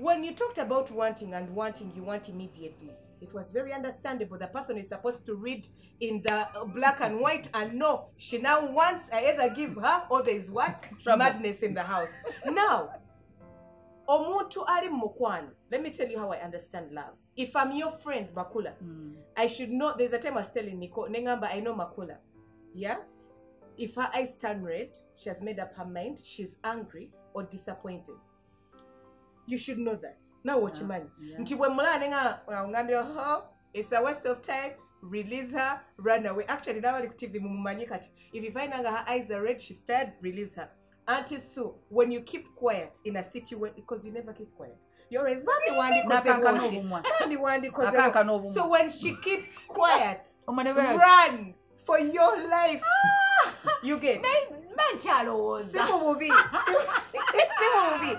When you talked about wanting and wanting, you want immediately. It was very understandable. The person is supposed to read in the black and white and know she now wants, I either give her or there is what? Madness in the house. Now, omuntu ali mukwano. Let me tell you how I understand love. If I'm your friend, Makula, I should know. There's a time I was telling Nico, Nengamba, I know Makula. Yeah? If her eyes turn red, she has made up her mind, she's angry or disappointed. You should know that. Now watch your man. It's a waste of time. Release her, run away. Actually, now if you find her eyes are red, she's tired, release her. Auntie Sue, when you keep quiet in a situation, because you never keep quiet. You're always so when she keeps quiet, run for your life. You get Simple will be. Simple will be.